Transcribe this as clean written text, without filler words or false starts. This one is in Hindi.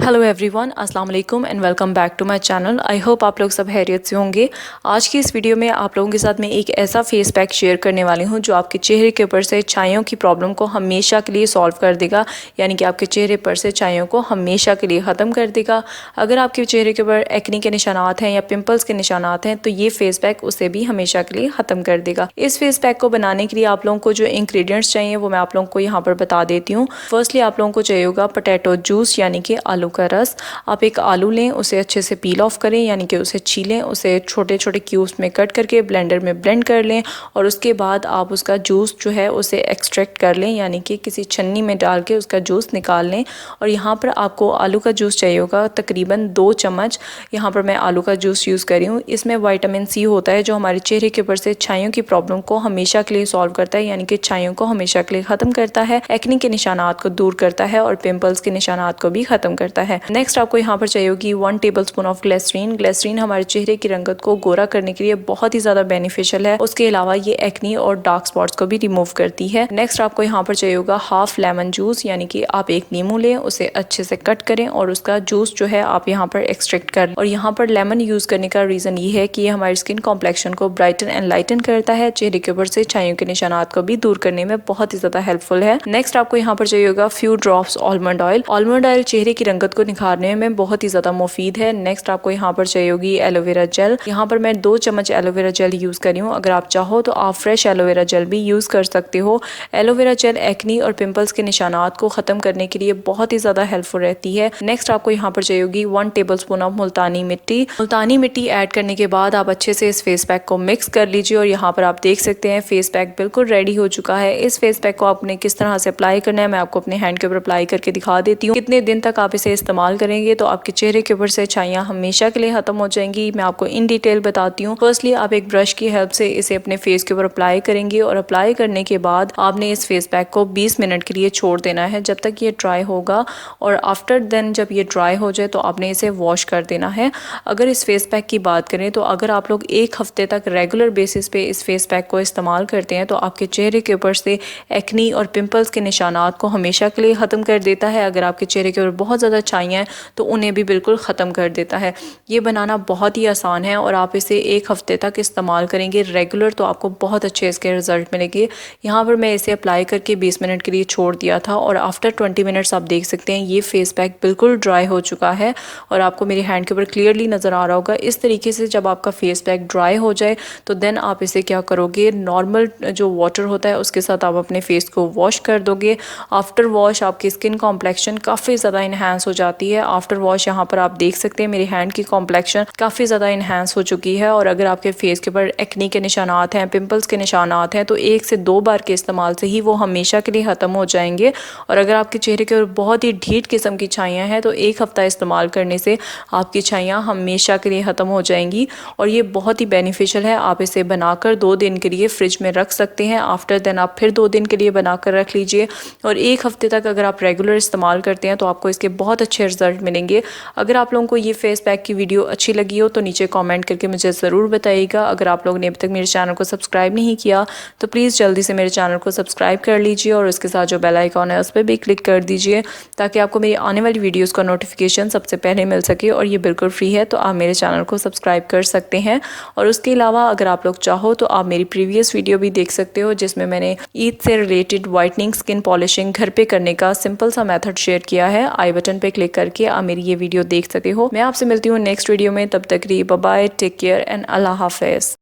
हेलो एवरीवन, अस्सलाम वालेकुम and welcome back to my channel. I hope आप लोग सब खैरियत से होंगे। आज की इस वीडियो में आप लोगों के साथ मैं एक ऐसा फेस पैक शेयर करने वाली हूं जो आपके चेहरे के ऊपर से छाइयों की प्रॉब्लम को हमेशा के लिए सॉल्व कर देगा, यानी कि आपके चेहरे पर से छाइयों को हमेशा के लिए ख़त्म कर देगा। अगर आपके चेहरे के ऊपर एक्ने के निशानात हैं या पिम्पल्स के निशानात हैं तो ये फेस पैक उसे भी हमेशा के लिए ख़त्म कर देगा। इस फेस पैक को बनाने के लिए आप लोगों को जो इंग्रेडिएंट्स चाहिए वो मैं आप लोगों को यहाँ पर बता देती हूँ। फर्स्टली आप लोगों को चाहिए होगा पोटैटो जूस, यानी कि आलू का रस। आप एक आलू लें, उसे अच्छे से पील ऑफ करें, यानी कि उसे छीलें, उसे छोटे छोटे क्यूब्स में कट करके ब्लेंडर में ब्लेंड कर लें और उसके बाद आप उसका जूस जो है उसे एक्सट्रैक्ट कर लें, यानी कि किसी छन्नी में डाल के उसका जूस निकाल लें। और यहाँ पर आपको आलू का जूस चाहिए होगा तकरीबन 2 चम्मच। यहाँ पर मैं आलू का जूस यूज़ कर रही हूँ। इसमें विटामिन सी होता है जो हमारे चेहरे के ऊपर से छाइयों की प्रॉब्लम को हमेशा के लिए सॉल्व करता है, यानी कि छाइयों को हमेशा के लिए ख़त्म करता है, एक्ने के निशानात को दूर करता है और पिंपल्स के निशानात को भी ख़त्म करता है। नेक्स्ट आपको यहाँ पर चाहिए होगी 1 टेबलस्पून ऑफ ग्लिसरीन। ग्लिसरीन हमारे चेहरे की रंगत को गोरा करने के लिए बहुत ही ज़्यादा बेनिफिशियल है। उसके अलावा ये एक्ने और डार्क स्पॉट्स को भी रिमूव करती है। नेक्स्ट आपको यहाँ पर चाहिए होगा हाफ लेमन जूस, यानी कि आप एक नींबू लें, उसे अच्छे से कट करें और उसका जूस जो है आप यहाँ पर एक्सट्रैक्ट करें। और यहाँ पर लेमन यूज़ करने का रीज़न ये है कि ये हमारी स्किन कॉम्प्लेक्शन को ब्राइटन एंड लाइटन करता है, चेहरे के ऊपर से छाइयों के निशानात को भी दूर करने में बहुत ही ज़्यादा हेल्पफुल है। नेक्स्ट आपको यहाँ पर चाहिए होगा few drops almond oil. Almond oil चेहरे की रंगत को निखारने में बहुत ही ज़्यादा मुफीद है। नेक्स्ट आपको यहाँ पर चाहिए होगी एलोवेरा जेल। यहाँ पर मैं 2 चम्मच एलोवेरा जेल यूज़ कर रही हूँ। अगर आप चाहो तो आप फ्रेश एलोवेरा जेल भी यूज़ कर सकते हो। एलोवेरा जेल एक्ने और पिंपल्स के निशानात को ख़त्म करने के लिए बहुत ही ज़्यादा हेल्पफुल रहती है। नेक्स्ट आपको यहाँ पर चाहिए होगी 1 टेबलस्पून ऑफ मुल्तानी मिट्टी। मुल्तानी मिट्टी ऐड करने के बाद आप अच्छे से इस फेस पैक को मिक्स कर लीजिए और यहाँ पर आप देख सकते हैं फेस पैक बिल्कुल रेडी हो चुका है। इस फेस पैक को आपने किस तरह से अप्लाई करना है मैं आपको अपने हैंड के ऊपर अप्लाई करके दिखा देती हूँ। कितने दिन तक आप इसे इस्तेमाल करेंगे तो आपके चेहरे के ऊपर से छाइयाँ हमेशा के लिए खत्म हो जाएंगी, मैं आपको इन डिटेल बताती हूँ। फर्स्टली आप एक ब्रश की हेल्प से इसे अपने फेस के ऊपर अप्लाई करेंगे और अप्लाई करने के बाद आपने इस फेस पैक को 20 मिनट के लिए छोड़ देना है जब तक ये ड्राई होगा। और आफ्टर देन जब ये ड्राई हो जाए तो आपने इसे वॉश कर देना है। अगर इस फेस पैक की बात करें तो अगर आप लोग 1 हफ्ते तक रेगुलर बेसिस पे इस फेस पैक को इस्तेमाल करते हैं तो आपके चेहरे के ऊपर से एक्ने और पिंपल्स के निशानात को हमेशा के लिए ख़त्म कर देता है। अगर आपके चेहरे के ऊपर बहुत ज़्यादा छाइयाँ हैं तो उन्हें भी बिल्कुल ख़त्म कर देता है। ये बनाना बहुत ही आसान है और आप इसे 1 हफ्ते तक इस्तेमाल करेंगे रेगुलर तो आपको बहुत अच्छे इसके रिजल्ट मिलेंगे। यहाँ पर मैं इसे अप्लाई करके 20 मिनट के लिए छोड़ दिया था और आफ्टर 20 मिनट्स आप देख सकते हैं ये फेस पैक बिल्कुल ड्राई हो चुका है और आपको मेरे हैंड के ऊपर क्लियरली नज़र आ रहा होगा। इस तरीके से जब आपका फेस पैक ड्राई हो जाए तो देन आप इसे क्या करोगे, नॉर्मल जो वाटर होता है उसके साथ आप अपने फेस को वॉश कर दोगे। आफ्टर वॉश आपकी स्किन कॉम्प्लेक्शन काफ़ी ज़्यादा इन्हांस हो जाती है। आफ्टर वॉश यहाँ पर आप देख सकते हैं मेरे हैंड की कॉम्प्लेक्शन काफ़ी ज़्यादा इन्हांस हो चुकी है। और अगर आपके फेस के ऊपर एक्ने के निशानात हैं, पिंपल्स के निशानात हैं तो 1 से 2 बार के इस्तेमाल से ही वो हमेशा के लिए ख़त्म हो जाएंगे। और अगर आपके चेहरे के ऊपर बहुत ही ढीठ किस्म की छाइयाँ हैं तो 1 हफ्ता इस्तेमाल करने से आपकी छाइयाँ हमेशा के लिए ख़त्म हो जाएंगी। और ये बहुत ही बेनिफिशियल है। आप इसे बनाकर 2 दिन के लिए फ्रिज में रख सकते हैं। आफ्टर देन आप फिर 2 दिन के लिए बनाकर रख लीजिए और 1 हफ्ते तक अगर आप रेगुलर इस्तेमाल करते हैं तो आपको इसके बहुत अच्छे रिजल्ट मिलेंगे। अगर आप लोगों को ये फेस पैक की वीडियो अच्छी लगी हो तो नीचे कमेंट करके मुझे ज़रूर बताइएगा। अगर आप लोगों ने अभी तक मेरे चैनल को सब्सक्राइब नहीं किया तो प्लीज़ जल्दी से मेरे चैनल को सब्सक्राइब कर लीजिए और उसके साथ जो बेल आइकॉन है उस पर भी क्लिक कर दीजिए ताकि आपको मेरी आने वाली वीडियोस का नोटिफिकेशन सबसे पहले मिल सके। और ये बिल्कुल फ्री है तो आप मेरे चैनल को सब्सक्राइब कर सकते हैं। और उसके अलावा अगर आप लोग चाहो तो आप मेरी प्रीवियस वीडियो भी देख सकते हो जिसमें मैंने ईद से रिलेटेड वाइटनिंग स्किन पॉलिशिंग घर पे करने का सिंपल सा मेथड शेयर किया है। आई बटन पे क्लिक करके आप मेरी ये वीडियो देख सकते हो। मैं आपसे मिलती हूँ नेक्स्ट वीडियो में, तब तक के लिए bye bye, take care and अल्लाह हाफिज़।